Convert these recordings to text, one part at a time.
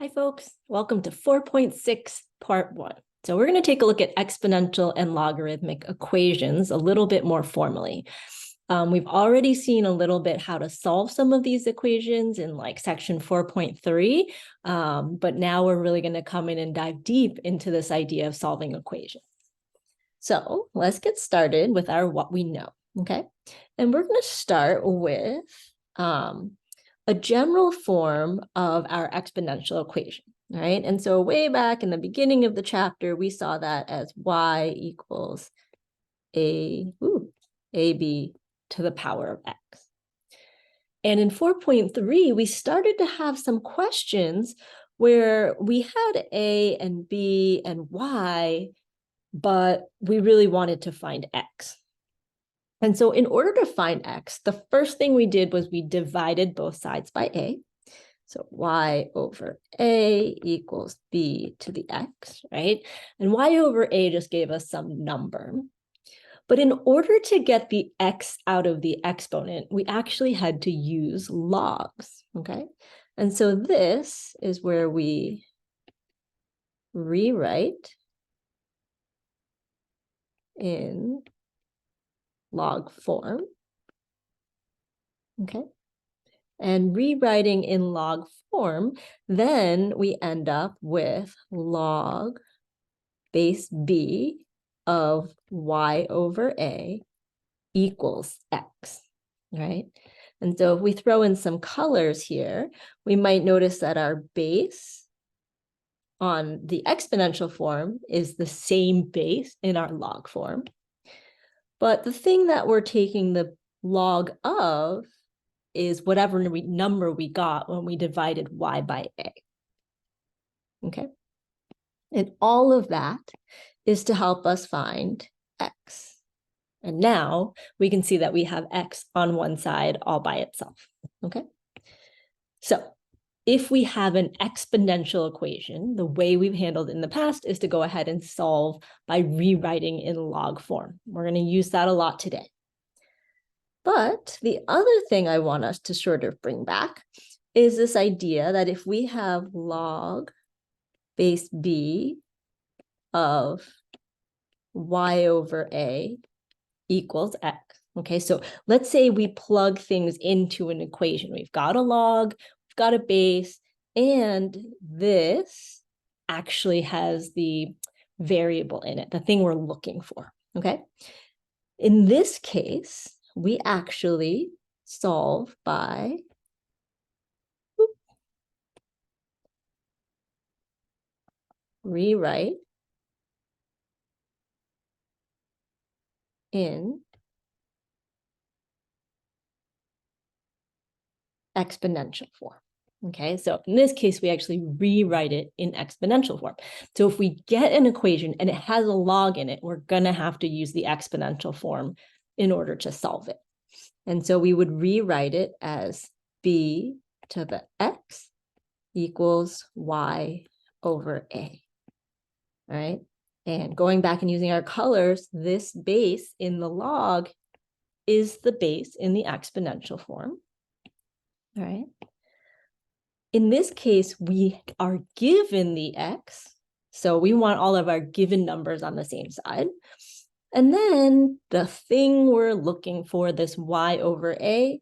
Hi, folks. Welcome to 4.6, Part 1. So we're going to take a look at exponential and logarithmic equations a little bit more formally. We've already seen a little bit how to solve some of these equations in like section 4.3, but now we're really going to come in and dive deep into this idea of solving equations. So let's get started with our what we know, okay? And we're going to start with a general form of our exponential equation, right? And so way back in the beginning of the chapter, we saw that as y equals ab to the power of x. And in 4.3, we started to have some questions where we had a and b and y, but we really wanted to find x. And so in order to find x, the first thing we did was we divided both sides by a. So y over a equals b to the x, right? And y over a just gave us some number. But in order to get the x out of the exponent, we actually had to use logs, okay? And so this is where we rewrite in log form, okay? And rewriting in log form, then we end up with log base b of y over a equals x, right? And so if we throw in some colors here, we might notice that our base on the exponential form is the same base in our log form. But the thing that we're taking the log of is whatever number we got when we divided y by a, okay? And all of that is to help us find x. And now we can see that we have x on one side all by itself, okay? So if we have an exponential equation, the way we've handled in the past is to go ahead and solve by rewriting in log form. We're going to use that a lot today. But the other thing I want us to sort of bring back is this idea that if we have log base b of y over a equals x, okay? So let's say we plug things into an equation. We've got a log, we've got a base, and this actually has the variable in it, the thing we're looking for, okay? In this case, we actually solve by rewrite in exponential form. Okay, so in this case, we actually rewrite it in exponential form. So if we get an equation and it has a log in it, we're going to have to use the exponential form in order to solve it. And so we would rewrite it as b to the x equals y over a. All right, and going back and using our colors, this base in the log is the base in the exponential form. All right. In this case, we are given the x, so we want all of our given numbers on the same side. And then the thing we're looking for, this y over a,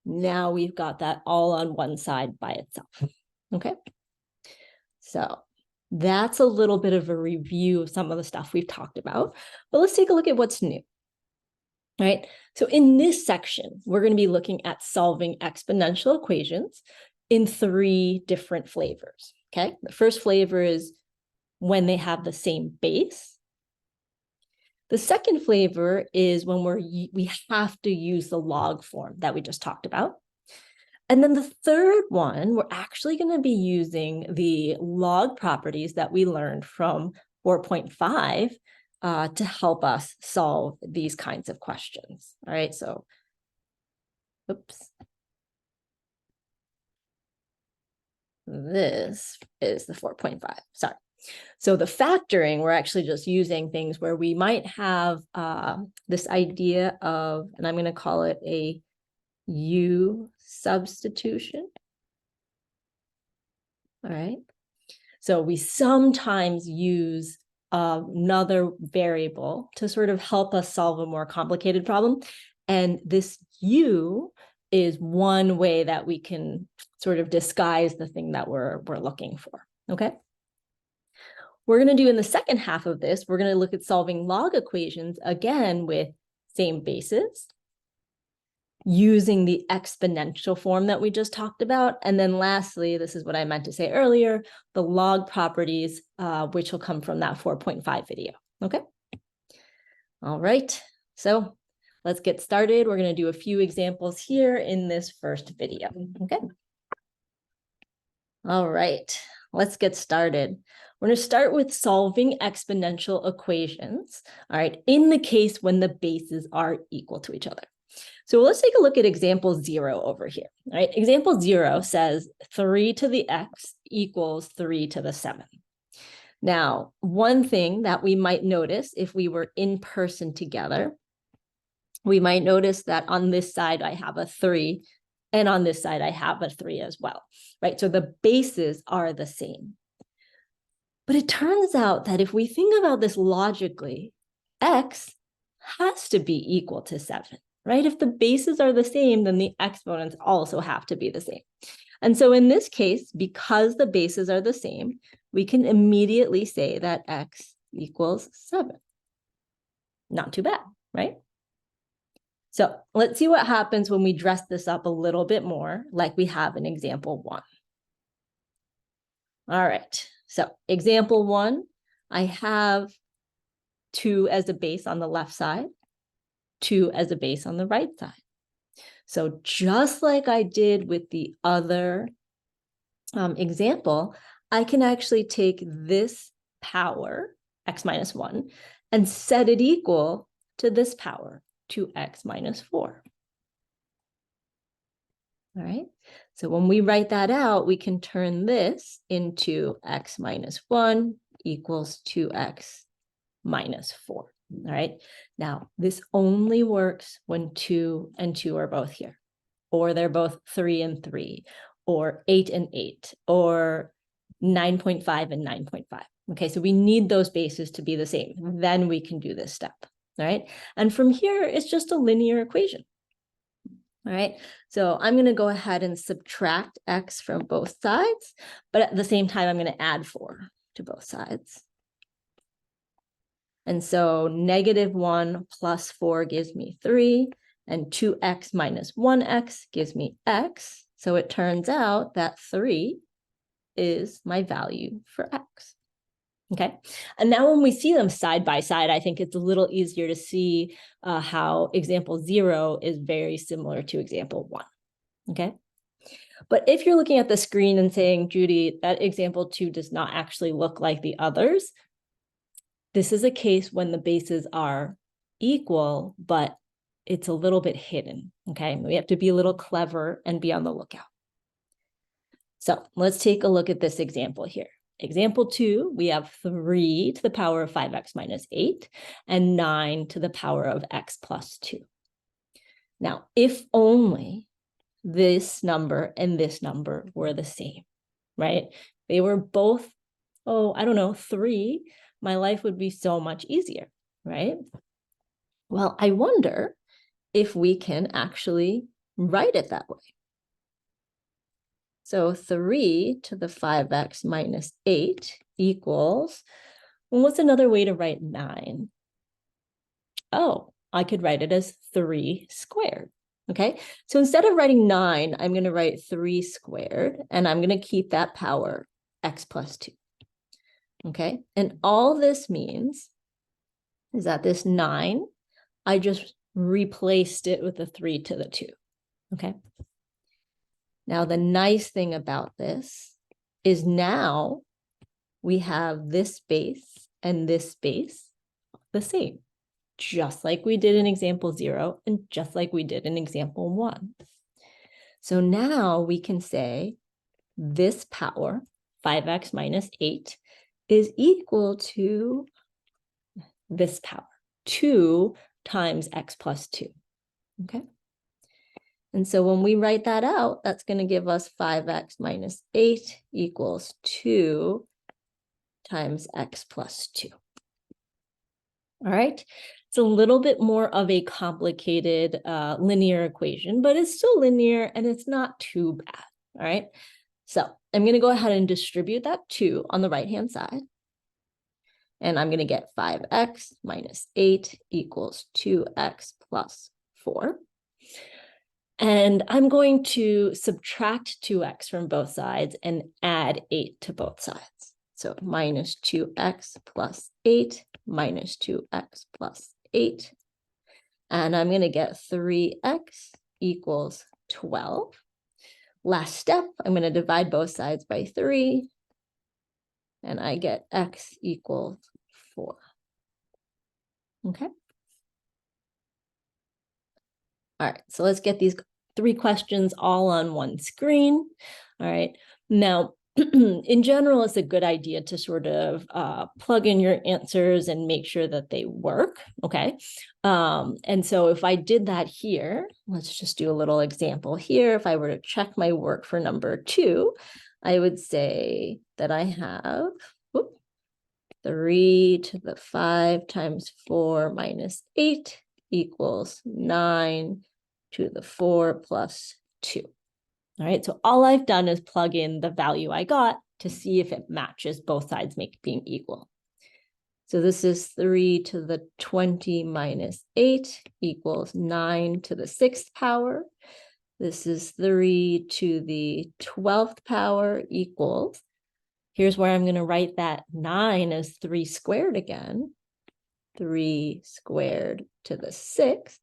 now we've got that all on one side by itself, okay? So that's a little bit of a review of some of the stuff we've talked about, but let's take a look at what's new. All right, so in this section, we're going to be looking at solving exponential equations in 3 different flavors, okay? The first flavor is when they have the same base. The second flavor is when we have to use the log form that we just talked about. And then the third one, we're actually going to be using the log properties that we learned from 4.5 to help us solve these kinds of questions. All right, so, oops. This is the 4.5, sorry. So the factoring, we're actually just using things where we might have this idea of, and I'm going to call it a U substitution. All right. So we sometimes use another variable to sort of help us solve a more complicated problem. And this u is one way that we can sort of disguise the thing that we're looking for, okay? We're going to do in the second half of this, we're going to look at solving log equations again with same bases, using the exponential form that we just talked about. And then lastly, this is what I meant to say earlier, the log properties, which will come from that 4.5 video, okay? All right, so let's get started. We're going to do a few examples here in this first video, okay? All right, let's get started. We're going to start with solving exponential equations, all right, in the case when the bases are equal to each other. So let's take a look at example 0 over here, all right? Example 0 says 3 to the x equals 3 to the 7. Now, one thing that we might notice if we were in person together, we might notice that on this side I have a 3, and on this side I have a 3 as well, right? So the bases are the same. But it turns out that if we think about this logically, x has to be equal to 7, right? If the bases are the same, then the exponents also have to be the same. And so in this case, because the bases are the same, we can immediately say that x equals 7. Not too bad, right? So let's see what happens when we dress this up a little bit more, like we have in example 1. All right, so example 1, I have 2 as a base on the left side, 2 as a base on the right side. So just like I did with the other example, I can actually take this power, x minus 1, and set it equal to this power, 2x minus 4. All right, so when we write that out, we can turn this into x minus 1 equals 2x minus 4. All right, now this only works when 2 and 2 are both here, or they're both 3 and 3, or 8 and 8, or 9.5 and 9.5. Okay, so we need those bases to be the same. Then we can do this step. All right, and from here, it's just a linear equation. All right, so I'm going to go ahead and subtract x from both sides, but at the same time, I'm going to add 4 to both sides. And so -1 plus 4 gives me 3, and 2x minus 1x gives me x. So it turns out that 3 is my value for x. Okay, and now when we see them side by side, I think it's a little easier to see how example 0 is very similar to example 1. Okay, but if you're looking at the screen and saying, Judy, that example 2 does not actually look like the others, this is a case when the bases are equal, but it's a little bit hidden, okay? We have to be a little clever and be on the lookout. So let's take a look at this example here. Example 2, we have 3 to the power of 5x minus 8 and 9 to the power of x plus 2. Now, if only this number and this number were the same, right? They were both, oh, I don't know, 3, my life would be so much easier, right? Well, I wonder if we can actually write it that way. So 3 to the 5x minus 8 equals, well, what's another way to write 9? Oh, I could write it as 3 squared. Okay, so instead of writing 9, I'm going to write 3 squared, and I'm going to keep that power x plus 2. Okay, and all this means is that this 9, I just replaced it with a 3 to the 2. Okay. Now, the nice thing about this is now we have this base and this base the same, just like we did in example 0 and just like we did in example 1. So now we can say this power, 5x minus 8, is equal to this power, 2 times x plus 2, okay? And so when we write that out, that's going to give us 5x minus 8 equals 2 times x plus 2. All right, it's a little bit more of a complicated linear equation, but it's still linear and it's not too bad. All right, so I'm going to go ahead and distribute that 2 on the right-hand side. And I'm going to get 5x minus 8 equals 2x plus 4. And I'm going to subtract 2x from both sides and add 8 to both sides. So minus 2x plus 8 minus 2x plus 8. And I'm going to get 3x equals 12. Last step, I'm going to divide both sides by 3. And I get x equals 4. Okay. All right, so let's get these 3 questions all on one screen. All right, now, in general, it's a good idea to sort of plug in your answers and make sure that they work, okay? And so if I did that here, let's just do a little example here. If I were to check my work for number 2, I would say that I have 3 to the 5 times 4 minus 8 equals 9 to the 4 plus 2. All right, so all I've done is plug in the value I got to see if it matches both sides being equal. So this is 3 to the 20 minus 8 equals 9 to the 6th power. This is 3 to the 12th power equals, here's where I'm going to write that 9 as 3 squared again. 3 squared to the 6th.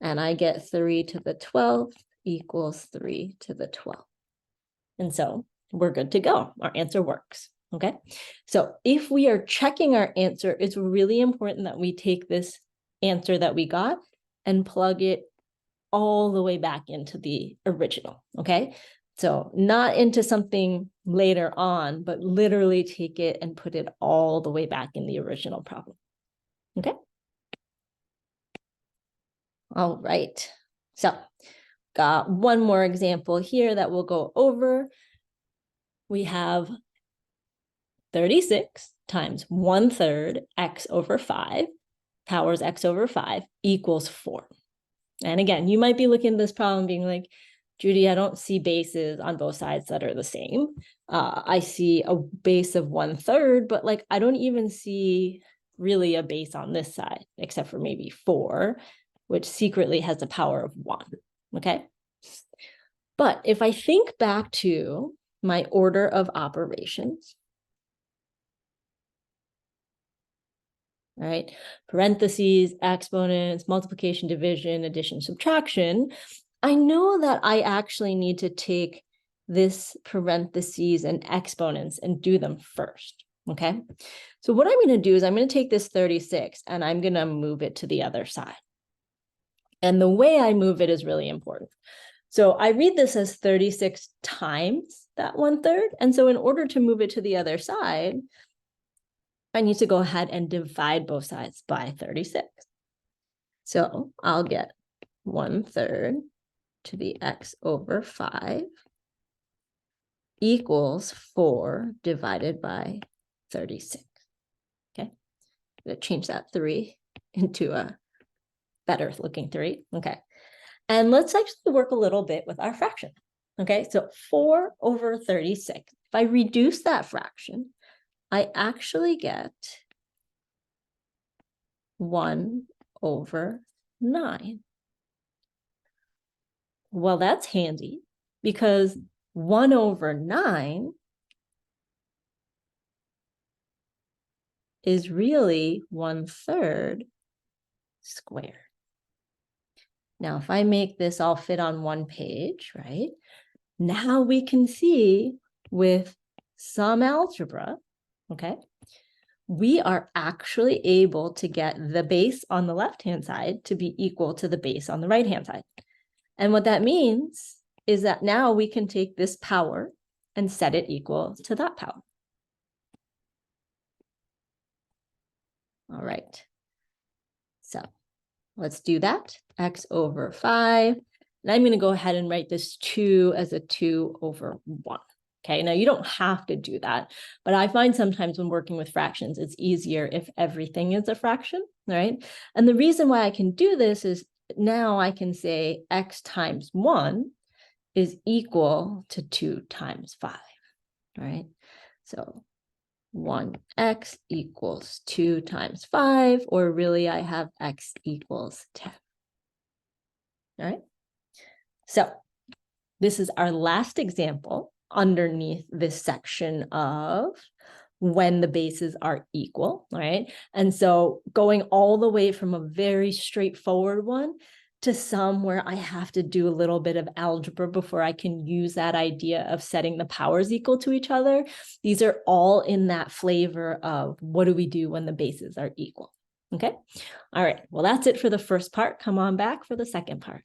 And I get 3 to the 12th equals 3 to the 12th. And so we're good to go. Our answer works. Okay. So if we are checking our answer, it's really important that we take this answer that we got and plug it all the way back into the original. Okay. So not into something later on, but literally take it and put it all the way back in the original problem. Okay. All right. So got one more example here that we'll go over. We have 36 times 1/3 x over 5 powers x over 5 equals 4. And again, you might be looking at this problem being like, Judy, I don't see bases on both sides that are the same. I see a base of 1/3, but like I don't even see really a base on this side, except for maybe 4, which secretly has the power of 1. Okay. But if I think back to my order of operations, all right, parentheses, exponents, multiplication, division, addition, subtraction, I know that I actually need to take this parentheses and exponents and do them first, okay? So what I'm going to do is I'm going to take this 36 and I'm going to move it to the other side. And the way I move it is really important. So I read this as 36 times that 1/3. And so in order to move it to the other side, I need to go ahead and divide both sides by 36. So I'll get 1/3 to the x over 5 equals 4 divided by 36. Okay, I'm going to change that 3 into a better looking 3. Okay, and let's actually work a little bit with our fraction. Okay, so 4 over 36. If I reduce that fraction, I actually get 1 over 9. Well, that's handy because 1 over 9 is really 1/3 squared. Now, if I make this all fit on one page, right? Now we can see with some algebra, okay, we are actually able to get the base on the left-hand side to be equal to the base on the right-hand side. And what that means is that now we can take this power and set it equal to that power. All right. So let's do that. X over 5. And I'm going to go ahead and write this 2 as a 2 over 1. Okay, now you don't have to do that, but I find sometimes when working with fractions, it's easier if everything is a fraction, right? And the reason why I can do this is now I can say x times 1 is equal to 2 times 5, right? So 1x equals 2 times 5, or really I have x equals 10. All right. So this is our last example underneath this section of when the bases are equal, right? And so going all the way from a very straightforward one to some where I have to do a little bit of algebra before I can use that idea of setting the powers equal to each other. These are all in that flavor of what do we do when the bases are equal, okay? All right, well, that's it for the first part. Come on back for the second part.